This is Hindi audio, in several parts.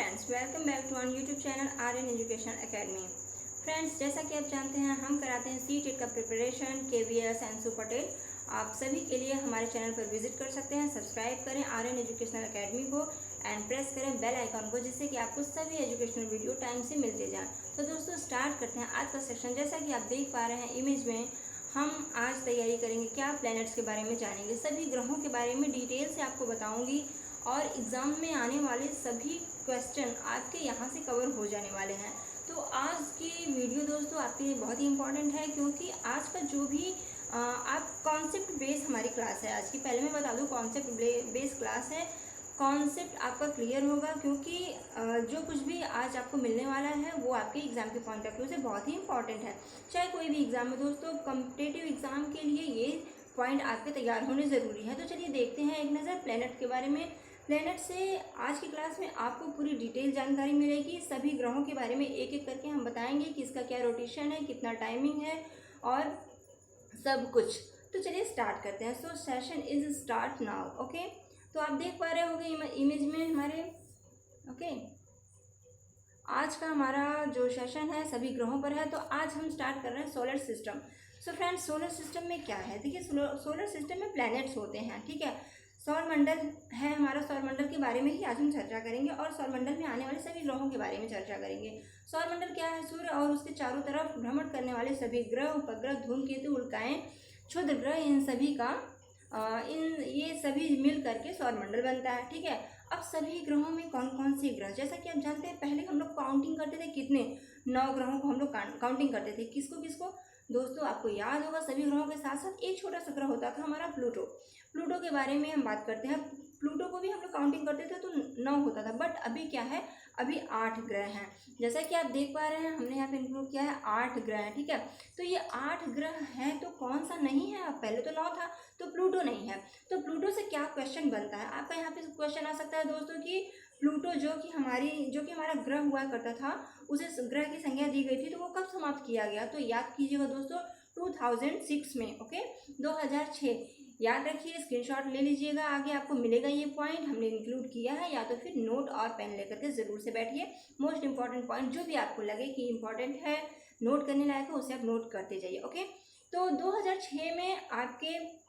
Friends, welcome back to on YouTube channel Aryan education academy. Friends, जैसा कि आप जानते हैं हम कराते हैं सीटेट का preparation KVS and super TET. आप सभी के लिए हमारे चैनल पर विजिट कर सकते हैं। सब्सक्राइब करें आर्यन एजुकेशनल एकेडमी को एंड प्रेस करें बेल आइकॉन को, जिससे कि आपको सभी एजुकेशनल वीडियो टाइम से मिलते जाएं। तो दोस्तों स्टार्ट करते हैं आज का सेक्शन। जैसा कि आप देख पा रहे हैं इमेज में, हम आज तैयारी करेंगे क्या प्लैनेट्स के बारे में जानेंगे, सभी ग्रहों के बारे में डिटेल से आपको बताऊंगी और एग्ज़ाम में आने वाले सभी क्वेश्चन आपके यहाँ से कवर हो जाने वाले हैं। तो आज की वीडियो दोस्तों आपके लिए बहुत ही इंपॉर्टेंट है, क्योंकि आज का जो भी आप कॉन्सेप्ट बेस हमारी क्लास है आज की, पहले मैं बता दूँ कॉन्सेप्ट बेस क्लास है। कॉन्सेप्ट आपका क्लियर होगा, क्योंकि जो कुछ भी आज आपको मिलने वाला है वो आपके एग्ज़ाम के पॉइंट ऑफ व्यू से बहुत ही इंपॉर्टेंट है। चाहे कोई भी एग्ज़ाम में दोस्तों, कॉम्पिटिटिव एग्ज़ाम के लिए ये पॉइंट आपके तैयार होने ज़रूरी है। तो चलिए देखते हैं एक नज़र प्लैनेट के बारे में। प्लैनेट से आज की क्लास में आपको पूरी डिटेल जानकारी मिलेगी। सभी ग्रहों के बारे में एक एक करके हम बताएंगे कि इसका क्या रोटेशन है, कितना टाइमिंग है और सब कुछ। तो चलिए स्टार्ट करते हैं। सो session is start now. Okay, तो आप देख पा रहे होंगे इमेज में हमारे। ओके, आज का हमारा जो सेशन है सभी ग्रहों पर है। तो आज हम स्टार्ट कर रहे हैं solar system. So friends, solar system में क्या है, देखिए सोलर सिस्टम में प्लैनेट्स होते हैं, ठीक है। सौरमंडल है हमारा, सौरमंडल के बारे में ही आज हम चर्चा करेंगे और सौरमंडल में आने वाले सभी ग्रहों के बारे में चर्चा करेंगे। सौरमंडल क्या है, सूर्य और उसके चारों तरफ भ्रमण करने वाले सभी ग्रह, उपग्रह, धूमकेतु, उल्काएं, क्षुद्र ग्रह, इन सभी का ये सभी मिल करके सौरमंडल बनता है, ठीक है। अब सभी ग्रहों में कौन कौन से ग्रह, जैसा कि आप जानते हैं पहले हम लोग काउंटिंग करते थे, कितने 9 ग्रहों को हम लोग काउंटिंग करते थे। किसको किसको दोस्तों, आपको याद होगा सभी ग्रहों के साथ साथ एक छोटा सा ग्रह होता था हमारा प्लूटो। प्लूटो के बारे में हम बात करते हैं। प्लूटो को भी हम लोग काउंटिंग करते थे तो 9 होता था, बट अभी क्या है, अभी 8 ग्रह हैं। जैसा कि आप देख पा रहे हैं हमने यहाँ पे इंक्लूड किया है 8 ग्रह हैं, ठीक है। तो ये 8 ग्रह हैं, तो कौन सा नहीं है, अब पहले तो 9 था, तो प्लूटो नहीं है। तो प्लूटो से क्या क्वेश्चन बनता है आपका, यहाँ पे क्वेश्चन आ सकता है दोस्तों कि प्लूटो जो कि हमारा ग्रह हुआ करता था, उसे ग्रह की संख्या दी गई थी, तो वो कब समाप्त किया गया। तो याद कीजिएगा दोस्तों 2006 में। ओके, 2006 याद रखिए, स्क्रीनशॉट ले लीजिएगा, आगे आपको मिलेगा ये पॉइंट हमने इंक्लूड किया है, या तो फिर नोट और पेन लेकर के ज़रूर से बैठिए। मोस्ट इंपॉर्टेंट पॉइंट जो भी आपको लगे कि इंपॉर्टेंट है, नोट करने लायक है, उसे आप नोट करते जाइए। ओके, तो 2006 में आपके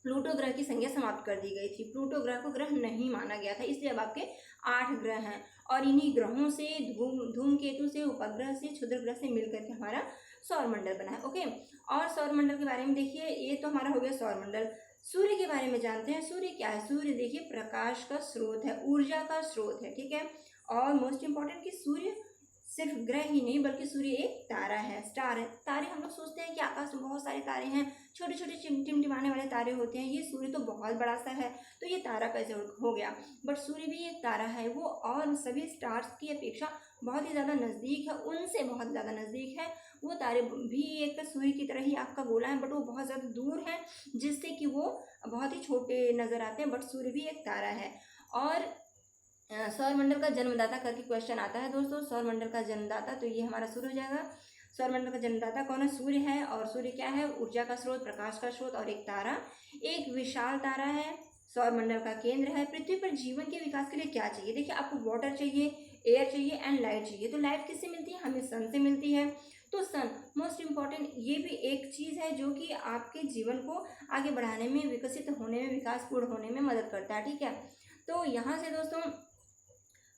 प्लूटो ग्रह की संख्या समाप्त कर दी गई थी। प्लूटो ग्रह को ग्रह नहीं माना गया था, इसलिए अब आपके 8 ग्रह हैं और इन्हीं ग्रहों से, धूमकेतु से, उपग्रह से, क्षुद्र ग्रह से मिलकर के हमारा सौरमंडल बना है। ओके, और सौरमंडल के बारे में देखिए, ये तो हमारा हो गया सौरमंडल। सूर्य के बारे में जानते हैं। सूर्य क्या है, सूर्य देखिए प्रकाश का स्रोत है, ऊर्जा का स्रोत है, ठीक है। और मोस्ट इंपॉर्टेंट कि सूर्य सिर्फ ग्रह ही नहीं बल्कि सूर्य एक तारा है, स्टार है। तारे हम लोग सोचते हैं कि आकाश में बहुत सारे तारे हैं, छोटे छोटे टिमटिमाने वाले तारे होते हैं, ये सूर्य तो बहुत बड़ा सा है, तो ये तारा कैसे हो गया। बट सूर्य भी एक तारा है, वो और सभी स्टार्स की अपेक्षा बहुत ही ज़्यादा नज़दीक है, उनसे बहुत ज़्यादा नज़दीक है। वो तारे भी एक सूर्य की तरह ही आपका गोला है, बट वो बहुत ज़्यादा दूर है, जिससे कि वो बहुत ही छोटे नज़र आते हैं, बट सूर्य भी एक तारा है। और सौरमंडल का जन्मदाता करके क्वेश्चन आता है दोस्तों, सौरमंडल का जन्मदाता, तो ये हमारा सूर्य हो जाएगा। सौरमंडल का जन्मदाता कौन है, सूर्य है। और सूर्य क्या है, ऊर्जा का स्रोत, प्रकाश का स्रोत और एक तारा, एक विशाल तारा है, सौरमंडल का केंद्र है। पृथ्वी पर जीवन के विकास के लिए क्या चाहिए, देखिए आपको वाटर चाहिए, एयर चाहिए एंड लाइट चाहिए। तो लाइट किससे मिलती है, हमें सन से मिलती है। तो सन मोस्ट इम्पॉर्टेंट, ये भी एक चीज़ है जो कि आपके जीवन को आगे बढ़ाने में, विकसित होने में, विकासपूर्ण होने में मदद करता है, ठीक है। तो यहाँ से दोस्तों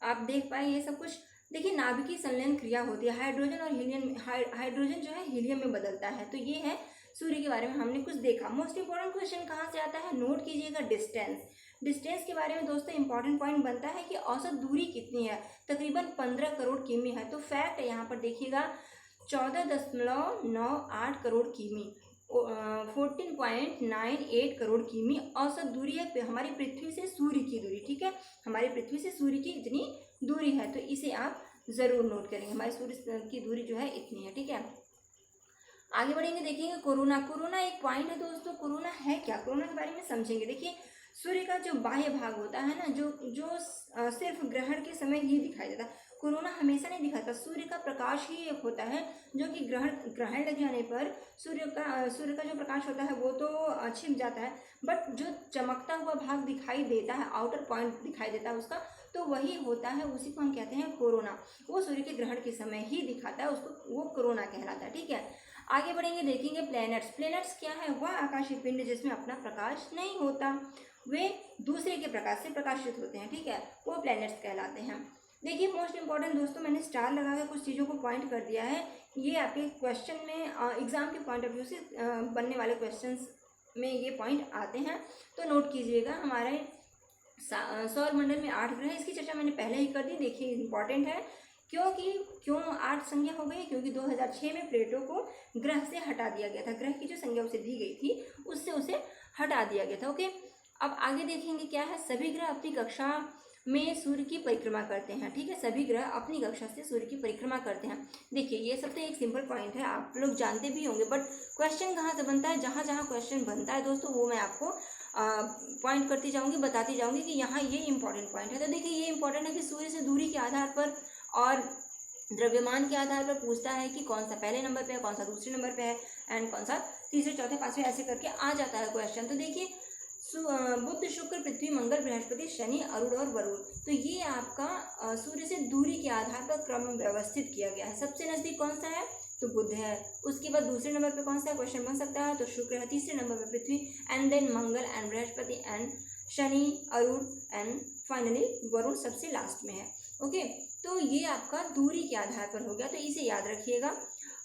आप देख पाए ये सब कुछ। देखिए नाभिकीय संलयन क्रिया होती है, हाइड्रोजन और हीलियम, हाइड्रोजन जो है हीलियम में बदलता है। तो ये है सूर्य के बारे में हमने कुछ देखा। मोस्ट इंपॉर्टेंट क्वेश्चन कहाँ से आता है, नोट कीजिएगा डिस्टेंस। डिस्टेंस के बारे में दोस्तों इंपॉर्टेंट पॉइंट बनता है कि औसत दूरी कितनी है, तकरीबन 15 करोड़ किमी है। तो फैक्ट है यहाँ पर देखिएगा, 14.98 करोड़ किमी, 14.98 करोड़ किमी औसत दूरी है हमारी पृथ्वी से सूर्य की दूरी, ठीक है। हमारी पृथ्वी से सूर्य की इतनी दूरी है, तो इसे आप ज़रूर नोट करेंगे, हमारी सूर्य की दूरी जो है इतनी है, ठीक है। आगे बढ़ेंगे, देखेंगे कोरोना। कोरोना एक पॉइंट है दोस्तों, कोरोना है क्या, कोरोना के बारे में समझेंगे। देखिए सूर्य का जो बाह्य भाग होता है ना, जो सिर्फ ग्रहण के समय ही दिखाई देता है, कोरोना हमेशा नहीं दिखाता, सूर्य का प्रकाश ही एक होता है जो कि ग्रहण लग जाने पर सूर्य का जो प्रकाश होता है वो तो छिप जाता है, बट जो चमकता हुआ भाग दिखाई देता है, आउटर पॉइंट दिखाई देता है उसका, तो वही होता है, उसी को हम कहते हैं कोरोना। वो सूर्य के ग्रहण के समय ही दिखाता है, उसको वो कोरोना कहलाता है। ठीक है, आगे बढ़ेंगे, देखेंगे प्लैनेट्स। प्लैनेट्स क्या है? वह आकाशीय पिंड जिसमें अपना प्रकाश नहीं होता, वे दूसरे के प्रकाश से प्रकाशित होते हैं। ठीक है, वो प्लैनेट्स कहलाते हैं। देखिए मोस्ट इंपॉर्टेंट दोस्तों, मैंने स्टार लगा के कुछ चीज़ों को पॉइंट कर दिया है, ये आपके क्वेश्चन में एग्जाम के पॉइंट ऑफ व्यू से बनने वाले क्वेश्चंस में ये पॉइंट आते हैं, तो नोट कीजिएगा। हमारे सौर मंडल में 8 ग्रह, इसकी चर्चा मैंने पहले ही कर दी। देखिए इंपॉर्टेंट है, क्यों 8 संज्ञा हो गई? क्योंकि 2006 में प्लेटो को ग्रह से हटा दिया गया था, ग्रह की जो संज्ञा उसे दी गई थी उससे उसे हटा दिया गया था। ओके, अब आगे देखेंगे क्या है। सभी ग्रह अपनी कक्षा में सूर्य की परिक्रमा करते हैं। ठीक है, सभी ग्रह अपनी कक्षा से सूर्य की परिक्रमा करते हैं। देखिए ये सब तो एक सिंपल पॉइंट है, आप लोग जानते भी होंगे, बट क्वेश्चन कहाँ से बनता है? जहाँ जहाँ क्वेश्चन बनता है दोस्तों वो मैं आपको पॉइंट करती जाऊंगी, बताती जाऊंगी कि यहाँ ये इंपॉर्टेंट पॉइंट है। तो देखिए ये इंपॉर्टेंट है कि सूर्य से दूरी के आधार पर और द्रव्यमान के आधार पर पूछता है कि कौन सा पहले नंबर पे है, कौन सा दूसरे नंबर पे है, एंड कौन सा तीसरे चौथे पांचवें, ऐसे करके आ जाता है क्वेश्चन। तो देखिए बुध शुक्र पृथ्वी मंगल बृहस्पति शनि अरुण और वरुण, तो ये आपका सूर्य से दूरी के आधार पर क्रम व्यवस्थित किया गया है। सबसे नजदीक कौन सा है? तो बुध है। उसके बाद दूसरे नंबर पे कौन सा क्वेश्चन बन सकता है? तो शुक्र है। तीसरे नंबर पे पृथ्वी, एंड देन मंगल एंड बृहस्पति एंड शनि अरुण एंड फाइनली वरुण सबसे लास्ट में है। ओके, तो ये आपका दूरी के आधार पर हो गया, तो इसे याद रखिएगा।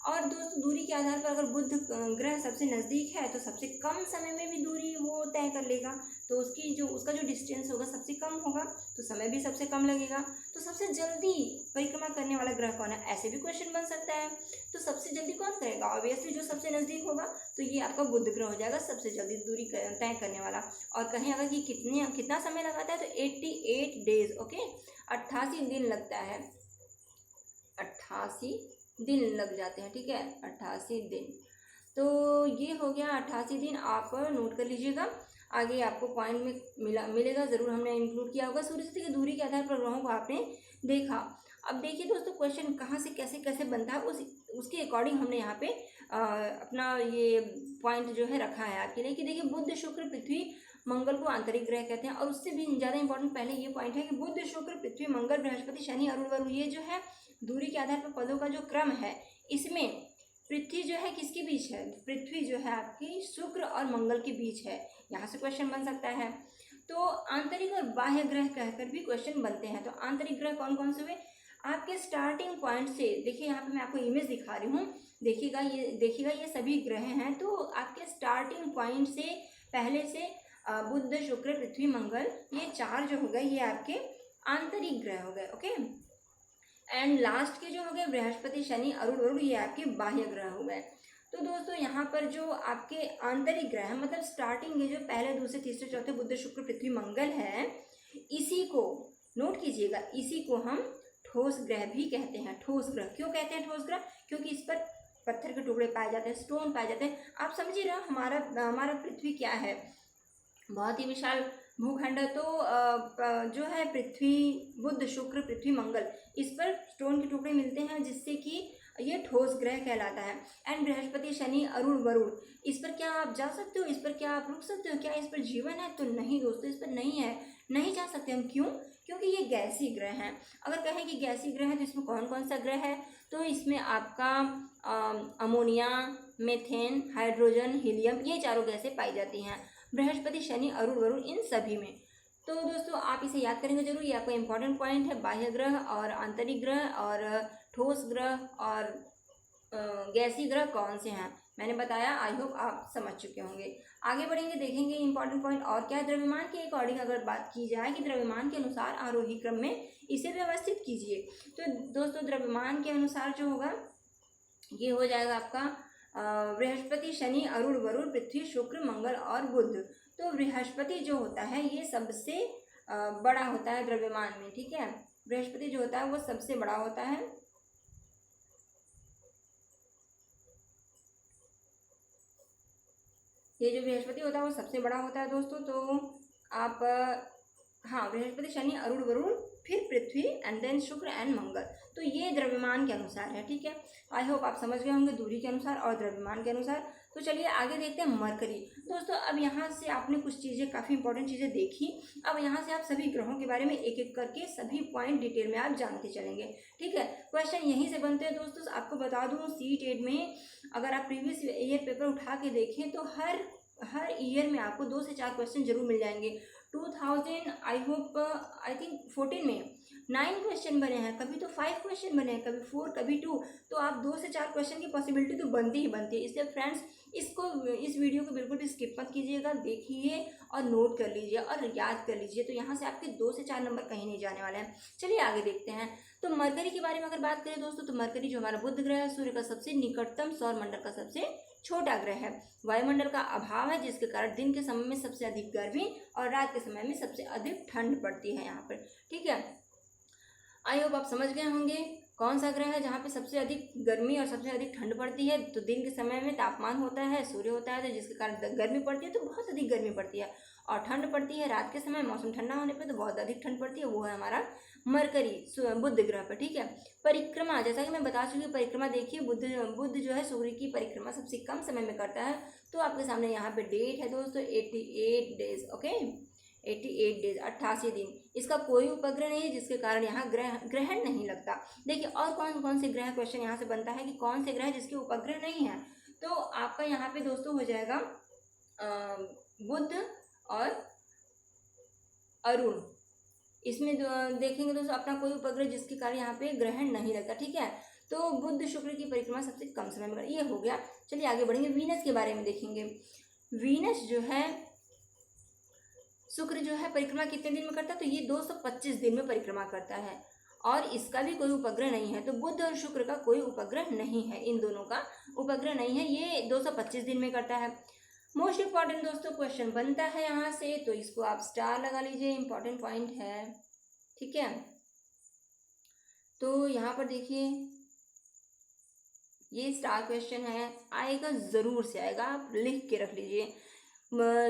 और दोस्तों दूरी के आधार पर अगर बुध ग्रह सबसे नज़दीक है तो सबसे कम समय में भी दूरी वो तय कर लेगा, तो उसका जो डिस्टेंस होगा सबसे कम होगा, तो समय भी सबसे कम लगेगा। तो सबसे जल्दी परिक्रमा करने वाला ग्रह कौन है? ऐसे भी क्वेश्चन बन सकता है। तो सबसे जल्दी कौन करेगा? ऑब्वियसली जो सबसे नज़दीक होगा, तो ये आपका बुध ग्रह हो जाएगा सबसे जल्दी दूरी तय करने वाला। और कहें अगर कि कितना समय लगाता है, तो 88 डेज। ओके, 88 दिन लगता है, 88 दिन लग जाते हैं। ठीक है, 88 दिन, तो ये हो गया 88 दिन, आप नोट कर लीजिएगा। आगे आपको पॉइंट में मिलेगा ज़रूर, हमने इंक्लूड किया होगा। सूर्य से दूरी के आधार पर ग्रहों को आपने देखा। अब देखिए दोस्तों क्वेश्चन कहाँ से कैसे बनता है, उसके अकॉर्डिंग हमने यहाँ पे अपना ये पॉइंट जो है रखा है आपके लिए कि देखिए बुध शुक्र पृथ्वी मंगल को आंतरिक ग्रह कहते हैं। और उससे भी ज़्यादा इंपॉर्टेंट पहले ये पॉइंट है कि बुध शुक्र पृथ्वी मंगल बृहस्पति शनि अरुण वरुण, ये जो है दूरी के आधार पर पदों का जो क्रम है, इसमें पृथ्वी जो है किसके बीच है? पृथ्वी जो है आपकी शुक्र और मंगल के बीच है। यहाँ से क्वेश्चन बन सकता है। तो आंतरिक और बाह्य ग्रह कहकर भी क्वेश्चन बनते हैं। तो आंतरिक ग्रह कौन कौन से हुए? आपके स्टार्टिंग पॉइंट से, देखिए यहाँ पे मैं आपको इमेज दिखा रही हूँ, देखिएगा ये सभी ग्रह हैं। तो आपके स्टार्टिंग पॉइंट से पहले से बुध शुक्र पृथ्वी मंगल, ये 4 जो हो गए ये आपके आंतरिक ग्रह हो गए। ओके, एंड लास्ट के जो हो गए बृहस्पति शनि अरुण वरुण, ये आपके बाह्य ग्रह हो गए। तो दोस्तों यहाँ पर जो आपके आंतरिक ग्रह है, मतलब स्टार्टिंग के जो पहले दूसरे तीसरे चौथे बुध शुक्र पृथ्वी मंगल है, इसी को नोट कीजिएगा, इसी को हम ठोस ग्रह भी कहते हैं। ठोस ग्रह क्यों कहते हैं ठोस ग्रह? क्योंकि इस पर पत्थर के टुकड़े पाए जाते हैं, स्टोन पाए जाते हैं। आप समझिए ना, हमारा पृथ्वी क्या है, बहुत ही विशाल भूखंड है। तो जो है पृथ्वी बुध शुक्र पृथ्वी मंगल, इस पर स्टोन के टुकड़े मिलते हैं, जिससे कि ये ठोस ग्रह कहलाता है। एंड बृहस्पति शनि अरुण वरुण, इस पर क्या आप जा सकते हो? इस पर क्या आप रुक सकते हो? क्या इस पर जीवन है? तो नहीं दोस्तों, इस पर नहीं है, नहीं जा सकते हम। क्यों? क्योंकि ये गैसीय ग्रह हैं। अगर कहें कि गैसीय ग्रह है तो इसमें कौन कौन सा ग्रह है? तो इसमें आपका अमोनिया, मीथेन, हाइड्रोजन, हीलियम, ये चारों गैसें पाई जाती हैं बृहस्पति शनि अरुण वरुण इन सभी में। तो दोस्तों आप इसे याद करेंगे जरूर, ये आपका इंपॉर्टेंट पॉइंट है। बाह्य ग्रह और आंतरिक ग्रह और ठोस ग्रह और गैसीय ग्रह कौन से हैं मैंने बताया, आई होप आप समझ चुके होंगे। आगे बढ़ेंगे, देखेंगे इंपॉर्टेंट पॉइंट और क्या है। द्रव्यमान के अकॉर्डिंग अगर बात की जाए कि द्रव्यमान के अनुसार आरोही क्रम में इसे व्यवस्थित कीजिए, तो दोस्तों द्रव्यमान के अनुसार जो होगा ये हो जाएगा आपका बृहस्पति शनि अरुण वरुण पृथ्वी शुक्र मंगल और बुध। तो बृहस्पति जो होता है ये सबसे बड़ा होता है द्रव्यमान में। ठीक है, बृहस्पति जो होता है वो सबसे बड़ा होता है। ये जो बृहस्पति होता है वो सबसे बड़ा होता है दोस्तों। तो आप हाँ, बृहस्पति शनि अरुण वरुण फिर पृथ्वी एंड देन शुक्र एंड मंगल। तो ये द्रव्यमान के अनुसार है, ठीक है। आई होप आप समझ गए होंगे दूरी के अनुसार और द्रव्यमान के अनुसार। तो चलिए आगे देखते हैं मरकरी। दोस्तों अब यहाँ से आपने कुछ चीज़ें, काफ़ी इंपॉर्टेंट चीज़ें देखी। अब यहाँ से आप सभी ग्रहों के बारे में एक एक करके सभी पॉइंट डिटेल में आप जानते चलेंगे, ठीक है। क्वेश्चन यहीं से बनते हैं दोस्तों। आपको बता दूँ CTET में अगर आप प्रीवियस ईयर पेपर उठा के देखें तो हर ईयर में आपको 2 से 4 क्वेश्चन जरूर मिल जाएंगे। 2000 आई होप आई थिंक 14 में 9 क्वेश्चन बने हैं, कभी तो 5 क्वेश्चन बने हैं, कभी 4, कभी 2। तो आप 2 से 4 क्वेश्चन की पॉसिबिलिटी तो बनती ही बनती है। इसलिए फ्रेंड्स इस वीडियो को बिल्कुल भी स्किप मत कीजिएगा, देखिए और नोट कर लीजिए और याद कर लीजिए। तो यहाँ से आपके 2 से 4 नंबर कहीं नहीं जाने वाले हैं। चलिए आगे देखते हैं। तो मरकरी के बारे में अगर बात करें दोस्तों, तो मरकरी जो हमारा बुध ग्रह है, सूर्य का सबसे निकटतम सौर मंडल का सबसे छोटा ग्रह है। वायुमंडल का अभाव है, जिसके कारण दिन के समय में सबसे अधिक गर्मी और रात के समय में सबसे अधिक ठंड पड़ती है यहाँ पर, ठीक है। आई होप आप समझ गए होंगे कौन सा ग्रह है जहाँ पे सबसे अधिक गर्मी और सबसे अधिक ठंड पड़ती है। तो दिन के समय में तापमान होता है, सूर्य होता है, तो जिसके कारण गर्मी पड़ती है, तो बहुत अधिक गर्मी पड़ती है। और ठंड पड़ती है रात के समय, मौसम ठंडा होने पे तो बहुत अधिक ठंड पड़ती है। वो है हमारा मरकरी बुध ग्रह पर, ठीक है। परिक्रमा, जैसा कि मैं बता चुकी हूँ, परिक्रमा देखिए बुध जो है सूर्य की परिक्रमा सबसे कम समय में करता है। तो आपके सामने यहाँ पे डेट है दोस्तों 88 डेज, ओके, 88 डेज, 88 दिन। इसका कोई उपग्रह नहीं है, जिसके कारण यहाँ ग्रहण नहीं लगता। देखिए और कौन कौन से ग्रह, क्वेश्चन यहाँ से बनता है कि कौन से ग्रह जिसके उपग्रह नहीं है। तो आपका यहाँ पे दोस्तों हो जाएगा बुध और अरुण। इसमें देखेंगे दोस्तों अपना कोई उपग्रह जिसके कारण यहाँ पे ग्रहण नहीं लगता, ठीक है। तो बुध शुक्र की परिक्रमा सबसे कम समय में, ये हो गया। चलिए आगे बढ़ेंगे, वीनस के बारे में देखेंगे। वीनस जो है, शुक्र जो है परिक्रमा कितने दिन में करता है, तो ये 225 दिन में परिक्रमा करता है और इसका भी कोई उपग्रह नहीं है। तो बुध और शुक्र का कोई उपग्रह नहीं है, इन दोनों का उपग्रह नहीं है, ये 225 दिन में करता है। मोस्ट इंपॉर्टेंट दोस्तों क्वेश्चन बनता है यहाँ से, तो इसको आप स्टार लगा लीजिए, इंपॉर्टेंट पॉइंट है, ठीक है। तो यहाँ पर देखिए ये स्टार क्वेश्चन है, आएगा जरूर से आएगा, आप लिख के रख लीजिए।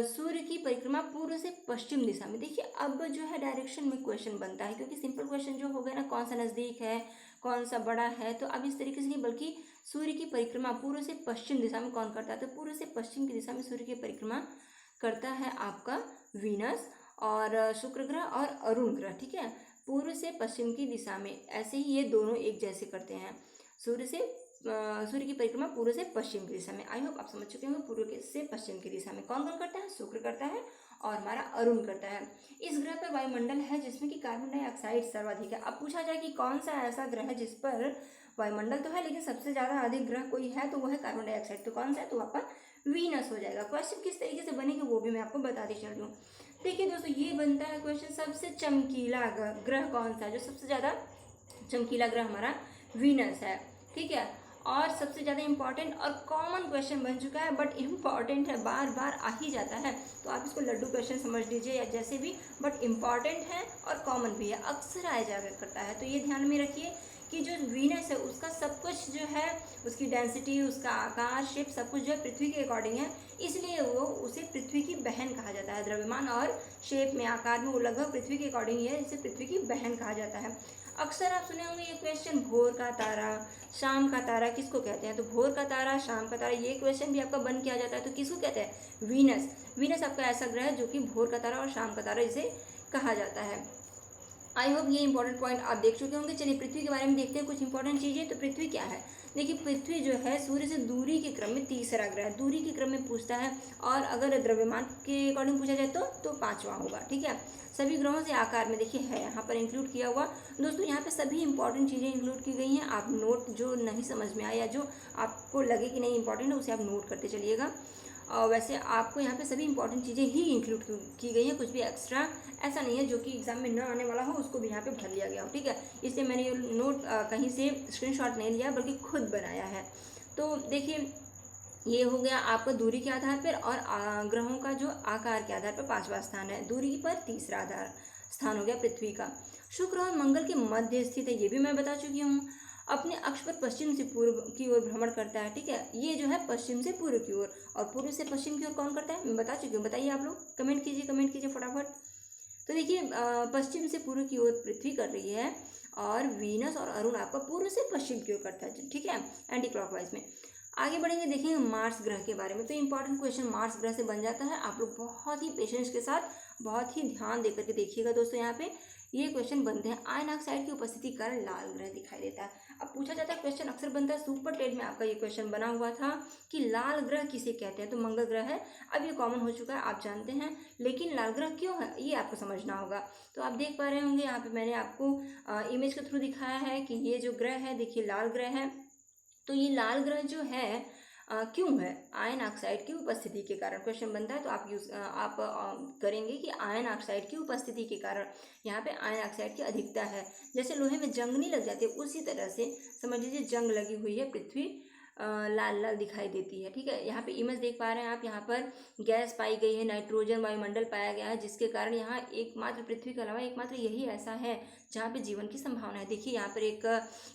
सूर्य की परिक्रमा पूर्व से पश्चिम दिशा में। देखिए अब जो है डायरेक्शन में क्वेश्चन बनता है, क्योंकि सिंपल क्वेश्चन जो हो गया ना, कौन सा नज़दीक है, कौन सा बड़ा है, तो अब इस तरीके से नहीं, बल्कि सूर्य की परिक्रमा पूर्व से पश्चिम दिशा में कौन करता है। तो पूर्व से पश्चिम की दिशा में सूर्य की परिक्रमा करता है आपका वीनस और शुक्र ग्रह और अरुण ग्रह, ठीक है। पूर्व से पश्चिम की दिशा में, ऐसे ही ये दोनों एक जैसे करते हैं। सूर्य की परिक्रमा पूर्व से पश्चिम की दिशा में। आई होप आप समझ चुके होंगे पूर्व से पश्चिम की दिशा में कौन कौन करता है, शुक्र करता है और हमारा अरुण करता है। इस ग्रह पर वायुमंडल है जिसमें कि कार्बन डाइऑक्साइड सर्वाधिक है। अब पूछा जाए कि कौन सा ऐसा ग्रह है जिस पर वायुमंडल तो है लेकिन सबसे ज़्यादा अधिक ग्रह कोई है, तो वो है कार्बन डाइऑक्साइड। तो कौन सा है, तो आपका वीनस हो जाएगा। क्वेश्चन किस तरीके से बनेगा वो भी मैं आपको बताती चल रही हूँ। देखिए दोस्तों ये बनता है क्वेश्चन, सबसे चमकीला ग्रह कौन सा है, जो सबसे ज़्यादा चमकीला ग्रह हमारा वीनस है, ठीक है। और सबसे ज़्यादा इंपॉर्टेंट और कॉमन क्वेश्चन बन चुका है, बट इम्पॉर्टेंट है, बार बार आ ही जाता है। तो आप इसको लड्डू क्वेश्चन समझ लीजिए या जैसे भी, बट इम्पॉर्टेंट है और कॉमन भी है, अक्सर आया जाया करता है। तो ये ध्यान में रखिए कि जो वीनस है उसका सब कुछ जो है, उसकी डेंसिटी, उसका आकार, शेप, सब कुछ जो है पृथ्वी के अकॉर्डिंग है, इसलिए वो उसे पृथ्वी की बहन कहा जाता है। द्रव्यमान और शेप में, आकार में वो लगभग पृथ्वी के अकॉर्डिंग ही है, इसे पृथ्वी की बहन कहा जाता है। अक्सर आप सुने होंगे ये क्वेश्चन, भोर का तारा, शाम का तारा किसको कहते हैं। तो भोर का तारा, शाम का तारा, ये क्वेश्चन भी आपका बन किया जाता है। तो किसको कहते हैं, वीनस। वीनस आपका ऐसा ग्रह है जो कि भोर का तारा और शाम का तारा इसे कहा जाता है। आई होप ये इंपॉर्टेंट पॉइंट आप देख चुके होंगे। चलिए पृथ्वी के बारे में देखते हैं कुछ इंपॉर्टेंट चीज़ें। तो पृथ्वी क्या है, देखिए पृथ्वी जो है सूर्य से दूरी के क्रम में तीसरा ग्रह है, दूरी के क्रम में पूछता है, और अगर द्रव्यमान के अकॉर्डिंग पूछा जाए तो पांचवा होगा, ठीक है। सभी ग्रहों से आकार में देखिए है यहाँ पर इंक्लूड किया हुआ। दोस्तों यहाँ पे सभी इंपॉर्टेंट चीज़ें इंक्लूड की गई हैं। आप नोट, जो नहीं समझ में आया या जो आपको लगे कि नहीं इंपॉर्टेंट है, उसे आप नोट करते चलिएगा। और वैसे आपको यहाँ पे सभी इंपॉर्टेंट चीज़ें ही इंक्लूड की गई हैं, कुछ भी एक्स्ट्रा ऐसा नहीं है जो कि एग्जाम में न आने वाला हो उसको भी यहाँ पे भर लिया गया हो, ठीक है। इसलिए मैंने ये नोट कहीं से स्क्रीनशॉट नहीं लिया बल्कि खुद बनाया है। तो देखिए ये हो गया आपका दूरी के आधार पर, और ग्रहों का जो आकार के आधार पर पांचवा स्थान है, दूरी पर तीसरा आधार स्थान हो गया पृथ्वी का। शुक्र और मंगल के मध्य स्थित है, ये भी मैं बता चुकी हूँ। अपने अक्ष पर पश्चिम से पूर्व की ओर भ्रमण करता है, ठीक है। ये जो है पश्चिम से पूर्व की ओर, और पूर्व से पश्चिम की ओर कौन करता है मैं बता चुकी हूँ। बताइए आप लोग, कमेंट कीजिए फटाफट। तो देखिए पश्चिम से पूर्व की ओर पृथ्वी कर रही है और वीनस और अरुण आपका पूर्व से पश्चिम की ओर करता है, ठीक है, एंटी क्लॉकवाइज में। आगे बढ़ेंगे, देखेंगे मार्स ग्रह के बारे में। तो इंपॉर्टेंट क्वेश्चन मार्स ग्रह से बन जाता है। आप लोग बहुत ही पेशेंस के साथ बहुत ही ध्यान देकर के देखिएगा दोस्तों। यहाँ पे ये क्वेश्चन बनते हैं, आयन ऑक्साइड की उपस्थिति के कारण लाल ग्रह दिखाई देता है। अब पूछा जाता है, क्वेश्चन अक्सर बनता है, सुपर टेट में आपका ये क्वेश्चन बना हुआ था कि लाल ग्रह किसे कहते हैं, तो मंगल ग्रह है। अब ये कॉमन हो चुका है, आप जानते हैं, लेकिन लाल ग्रह क्यों है ये आपको समझना होगा। तो आप देख पा रहे होंगे यहाँ पे मैंने आपको इमेज के थ्रू दिखाया है कि ये जो ग्रह है, देखिए लाल ग्रह है। तो ये लाल ग्रह जो है क्यों है, आयन ऑक्साइड की उपस्थिति के कारण क्वेश्चन बनता है। तो आप करेंगे कि आयन ऑक्साइड की उपस्थिति के कारण यहाँ पे आयन ऑक्साइड की अधिकता है। जैसे लोहे में जंग नहीं लग जाती, उसी तरह से समझ लीजिए जंग लगी हुई है, पृथ्वी लाल लाल दिखाई देती है, ठीक है। यहाँ पे इमेज देख पा रहे हैं आप, यहाँ पर गैस पाई गई है, नाइट्रोजन वायुमंडल पाया गया है, जिसके कारण यहाँ एकमात्र पृथ्वी के अलावा एकमात्र यही ऐसा है जहाँ पे जीवन की संभावना है। देखिए यहाँ पर एक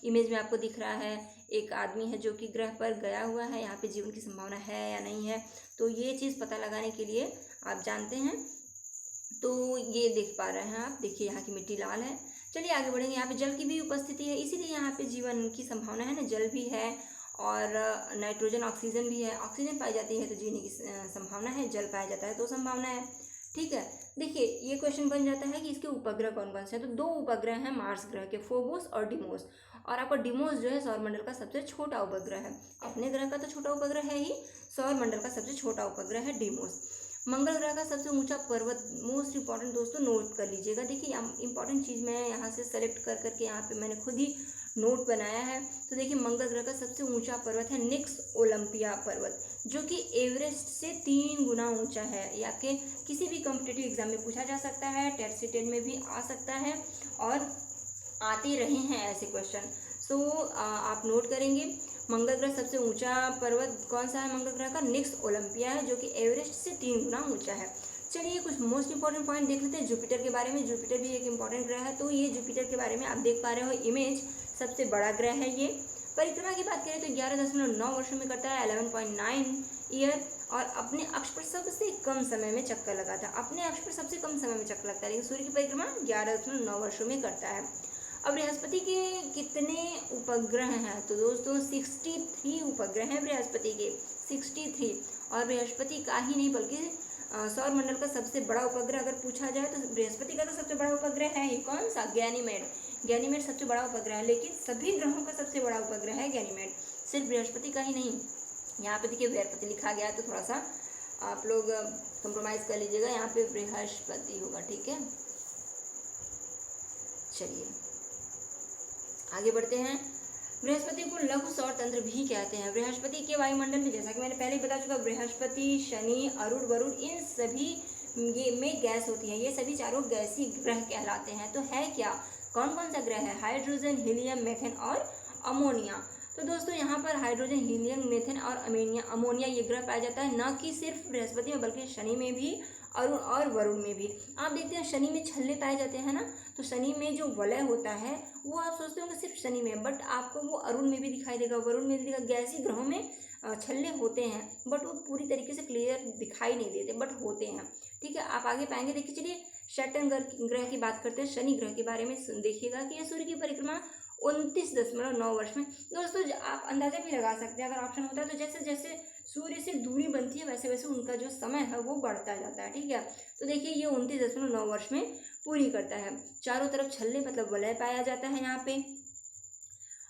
इमेज में आपको दिख रहा है, एक आदमी है जो कि ग्रह पर गया हुआ है, यहाँ पे जीवन की संभावना है या नहीं है। तो ये चीज़ पता लगाने के लिए आप जानते हैं, तो ये देख पा रहे हैं आप, देखिए यहाँ की मिट्टी लाल है। चलिए आगे बढ़ेंगे, यहाँ पे जल की भी उपस्थिति है, इसीलिए यहाँ पे जीवन की संभावना है ना, जल भी है और नाइट्रोजन ऑक्सीजन भी है। ऑक्सीजन पाई जाती है तो जीने की संभावना है, जल पाया जाता है तो संभावना है, ठीक है। देखिए ये क्वेश्चन बन जाता है कि इसके उपग्रह कौन कौन से हैं। तो दो उपग्रह हैं मार्स ग्रह के, फोबोस और डिमोस। और आपका डिमोस जो है सौरमंडल का सबसे छोटा उपग्रह है। अपने ग्रह का तो छोटा उपग्रह है ही, सौरमंडल का सबसे छोटा उपग्रह है डिमोस। मंगल ग्रह का सबसे ऊंचा पर्वत, मोस्ट इंपॉर्टेंट दोस्तों नोट कर लीजिएगा। देखिए इंपॉर्टेंट चीज़ मैं यहाँ से सेलेक्ट कर करके यहाँ पे मैंने खुद ही नोट बनाया है। तो देखिए मंगल ग्रह का सबसे ऊंचा पर्वत है निक्स ओलंपिया पर्वत, जो कि एवरेस्ट से 3 गुना ऊंचा है। ये आपके किसी भी कॉम्पिटिटिव एग्जाम में पूछा जा सकता है, टेट सीटेट में भी आ सकता है और आते रहे हैं ऐसे क्वेश्चन। सो आप नोट करेंगे। मंगल ग्रह सबसे ऊंचा पर्वत कौन सा है मंगल ग्रह का, निक्स ओलंपिया है, जो कि एवरेस्ट से 3 गुना ऊंचा है। चलिए कुछ मोस्ट इंपॉर्टेंट पॉइंट देख लेते हैं जुपिटर के बारे में। जुपिटर भी एक इंपॉर्टेंट ग्रह है। तो ये जुपिटर के बारे में आप देख पा रहे हो इमेज, सबसे बड़ा ग्रह है ये। परिक्रमा की बात करें तो 11.9 वर्षों में करता है, 11.9 ईयर, और अपने अक्ष पर सबसे कम समय में चक्कर लगाता है। अपने अक्ष पर सबसे कम समय में चक्कर लगता है, लेकिन सूर्य की परिक्रमा 11.9 वर्षों में करता है। अब बृहस्पति के कितने उपग्रह हैं, तो दोस्तों 63 उपग्रह हैं बृहस्पति के, 63। और बृहस्पति का ही नहीं बल्कि सौरमंडल का सबसे बड़ा उपग्रह अगर पूछा जाए तो बृहस्पति का तो सबसे बड़ा उपग्रह है ही, कौन सा, गैनीमेड। गैनीमेड सबसे बड़ा उपग्रह है, लेकिन सभी ग्रहों का सबसे बड़ा उपग्रह है गैनीमेड, सिर्फ बृहस्पति का ही नहीं। यहाँ पे देखिए बृहस्पति लिखा गया है, तो थोड़ा सा आप लोग कंप्रोमाइज़ कर लीजिएगा, यहाँ पे बृहस्पति होगा, ठीक है। चलिए आगे बढ़ते हैं। बृहस्पति को लघु सौर तंत्र भी कहते हैं। बृहस्पति के वायुमंडल में, जैसा कि मैंने पहले ही बता चुका, बृहस्पति, शनि, अरुण, वरुण, इन सभी में गैस होती है। ये सभी चारों गैसी ग्रह कहलाते हैं। तो है क्या, कौन कौन सा ग्रह है, हाइड्रोजन, हीलियम, मीथेन और अमोनिया। तो दोस्तों यहाँ पर हाइड्रोजन, हीलियम, मीथेन और अमोनिया ये ग्रह पाया जाता है, न कि सिर्फ बृहस्पति में बल्कि शनि में भी, अरुण और वरुण में भी। आप देखते हैं शनि में छल्ले पाए जाते हैं ना, तो शनि में जो वलय होता है वो आप सोचते होंगे सिर्फ शनि में, बट आपको वो अरुण में भी दिखाई देगा, वरुण में भी दिखेगा। गैसी ग्रहों में छल्ले होते हैं, बट वो पूरी तरीके से क्लियर दिखाई नहीं देते, बट होते हैं, ठीक है। आप आगे पाएंगे। देखिए चलिए सैटर्न ग्रह की बात करते हैं, शनि ग्रह के बारे में देखिएगा कि यह सूर्य की परिक्रमा 29.9 वर्ष में। दोस्तों आप अंदाजा भी लगा सकते हैं अगर ऑप्शन होता है, तो जैसे जैसे सूर्य से दूरी बनती है वैसे वैसे उनका जो समय है वो बढ़ता जाता है, ठीक है। तो देखिए ये 29.9 वर्ष में पूरी करता है। चारों तरफ छल्ले मतलब वलय पाया जाता है यहाँ पे,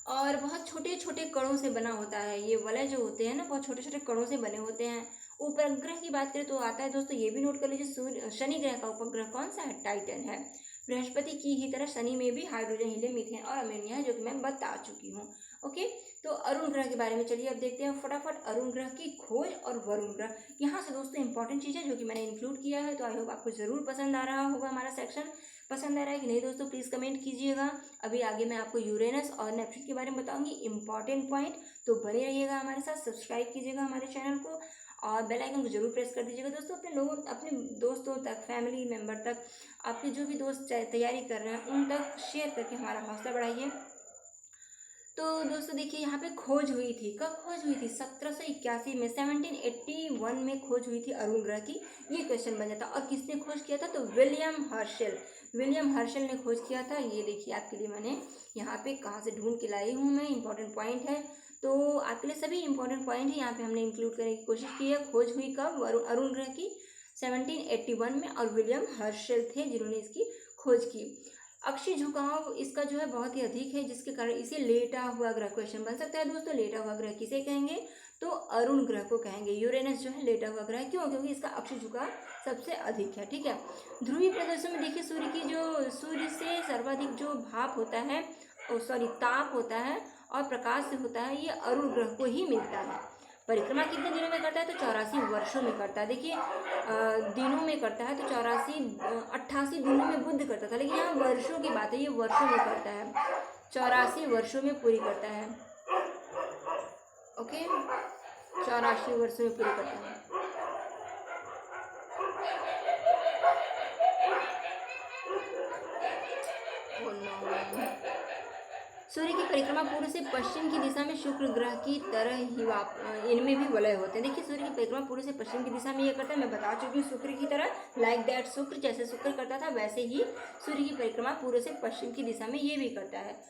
और बहुत छोटे छोटे कणों से बना होता है। ये वलय जो होते हैं ना, बहुत छोटे छोटे कणों से बने होते हैं। उपग्रह की बात करें तो आता है दोस्तों, ये भी नोट कर लीजिए, शनि ग्रह का उपग्रह कौन सा है, टाइटन है। बृहस्पति की ही तरह शनि में भी हाइड्रोजन, हीलियम, मीथेन और अमोनिया है, जो कि मैं बता चुकी हूँ, ओके। तो अरुण ग्रह के बारे में चलिए अब देखते हैं फटाफट, अरुण ग्रह की खोज और वरुण ग्रह। यहाँ से दोस्तों इंपॉर्टेंट चीज़ है जो कि मैंने इंक्लूड किया है। तो आई होप आपको ज़रूर पसंद आ रहा होगा हमारा सेक्शन। पसंद आ रहा है कि नहीं दोस्तों, प्लीज़ कमेंट कीजिएगा। अभी आगे मैं आपको यूरेनस और नेपच्यून के बारे में बताऊंगी, इंपॉर्टेंट पॉइंट। तो बने रहिएगा हमारे साथ, सब्सक्राइब कीजिएगा हमारे चैनल को और बेल आइकन को जरूर प्रेस कर दीजिएगा दोस्तों। अपने दोस्तों तक, फैमिली मेम्बर तक, आपके जो भी दोस्त तैयारी कर रहे हैं उन तक शेयर करके हमारा हौसला बढ़ाइए। तो दोस्तों देखिए यहाँ पे खोज हुई थी, कब खोज हुई थी? 1781 में, 1781 में खोज हुई थी अरुण ग्रह की। ये क्वेश्चन बन जाता। और किसने खोज किया था? तो विलियम हर्शल, विलियम हर्शल ने खोज किया था। ये देखिए आपके लिए मैंने यहाँ पे कहाँ से ढूंढ के लाई हूँ मैं, इंपॉर्टेंट पॉइंट है। तो आपके लिए सभी इंपॉर्टेंट पॉइंट है यहाँ पे हमने इंक्लूड करने की कोशिश की है। खोज हुई कब? अरुण ग्रह की 1781 में, और विलियम हर्शल थे जिन्होंने इसकी खोज की। अक्षीय झुकाव इसका जो है बहुत ही अधिक है, जिसके कारण इसे लेटा हुआ ग्रह, क्वेश्चन बन सकता है दोस्तों, लेटा हुआ ग्रह किसे कहेंगे? तो अरुण ग्रह को कहेंगे। यूरेनस जो है लेटा हुआ ग्रह, क्यों? क्योंकि इसका अक्षीय झुकाव सबसे अधिक है, ठीक है। ध्रुवीय प्रदेशों में देखिए सूर्य से सर्वाधिक जो भाप होता है, ताप होता है और प्रकाश से होता है, ये अरुण ग्रह को ही मिलता है। परिक्रमा कितने दिनों में करता है? तो 84 वर्षों में करता है। देखिए दिनों में करता है तो 88 दिनों में बुध करता था, लेकिन यहाँ वर्षों की बात है, ये वर्षों में करता है, 84 वर्षों में पूरी करता है। ओके, 84 वर्षों में पूरी करता है। सूर्य की परिक्रमा पूर्व से पश्चिम की दिशा में शुक्र ग्रह की तरह ही इनमें भी वलय होते हैं। देखिए सूर्य की परिक्रमा पूर्व से पश्चिम की दिशा में ये करता है, मैं बता चुकी हूँ, शुक्र की तरह, लाइक दैट शुक्र, जैसे शुक्र करता था वैसे ही सूर्य की परिक्रमा पूर्व से पश्चिम की दिशा में ये भी करता है।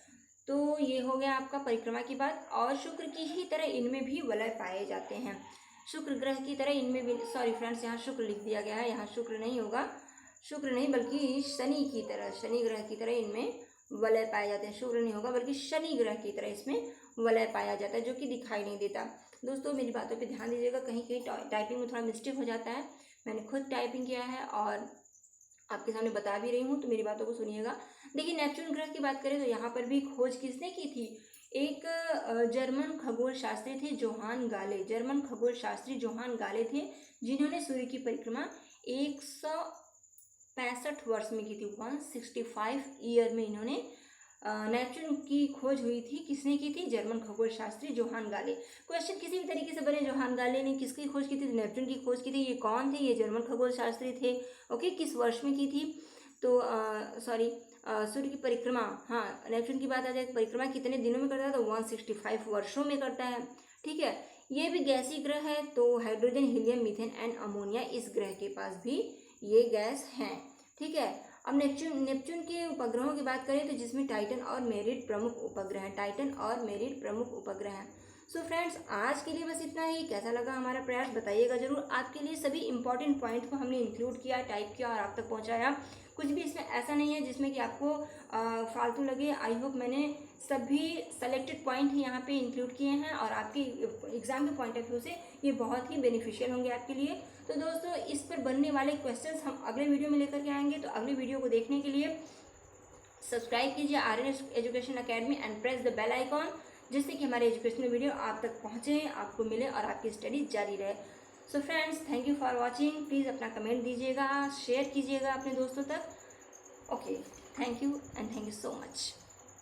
तो ये हो गया आपका परिक्रमा की बात। और शुक्र की ही तरह इनमें भी वलय पाए जाते हैं, शुक्र ग्रह की तरह इनमें भी, सॉरी फ्रेंड्स यहाँ शुक्र लिख दिया गया है, यहाँ शुक्र नहीं होगा, शुक्र नहीं बल्कि शनि की तरह, शनि ग्रह की तरह इनमें वलय पाए जाते हैं। शुक्र नहीं होगा बल्कि शनि ग्रह की तरह इसमें वलय पाया जाता है, जो कि दिखाई नहीं देता। दोस्तों मेरी बातों पे ध्यान दीजिएगा, कहीं कहीं टाइपिंग में थोड़ा मिस्टेक हो जाता है, मैंने खुद टाइपिंग किया है और आपके सामने बता भी रही हूँ, तो मेरी बातों को सुनिएगा। देखिए नेपच्यून ग्रह की बात करें तो यहाँ पर भी खोज किसने की थी? एक जर्मन खगोल शास्त्री थे, जोहान गाले, जर्मन खगोल शास्त्री जोहान गाले थे, जिन्होंने सूर्य की परिक्रमा 165 वर्ष में की थी। 165 ईयर में इन्होंने नेपच्यून की खोज हुई थी। किसने की थी? जर्मन खगोल शास्त्री जोहान गाले। क्वेश्चन किसी भी तरीके से बने, जोहान गाले ने किसकी खोज की थी? नेपच्यून की खोज की थी। ये कौन थे? ये जर्मन खगोल शास्त्री थे। ओके, किस वर्ष में की थी? तो सूर्य की परिक्रमा, हाँ नेपच्यून की बात आ जाए, परिक्रमा कितने दिनों में करता है? तो 165 वर्षों में करता है, ठीक है। ये भी गैसीय ग्रह है, तो hydrogen, helium, methane and ammonia इस ग्रह के पास भी ये गैस हैं, ठीक है। अब नेपच्यून के उपग्रहों की बात करें तो जिसमें टाइटन और मेरिट प्रमुख उपग्रह हैं, टाइटन और मेरिट प्रमुख उपग्रह हैं। सो फ्रेंड्स आज के लिए बस इतना ही। कैसा लगा हमारा प्रयास बताइएगा जरूर। आपके लिए सभी इंपॉर्टेंट पॉइंट को हमने इंक्लूड किया, टाइप किया और आप तक पहुंचाया। कुछ भी इसमें ऐसा नहीं है जिसमें कि आपको फालतू लगे। आई होप मैंने सभी सेलेक्टेड पॉइंट यहाँ पे इंक्लूड किए हैं और आपके एग्जाम के पॉइंट ऑफ व्यू से ये बहुत ही बेनिफिशियल होंगे आपके लिए। तो दोस्तों इस पर बनने वाले क्वेश्चंस हम अगले वीडियो में लेकर के आएंगे, तो अगले वीडियो को देखने के लिए सब्सक्राइब कीजिए Aryan education academy and press the bell icon, जिससे कि हमारे एजुकेशनल वीडियो आप तक पहुँचे, आपको मिले और आपकी स्टडी जारी रहे। So friends thank you for watching. Please अपना कमेंट दीजिएगा, शेयर कीजिएगा अपने दोस्तों तक। Okay, thank you and thank you so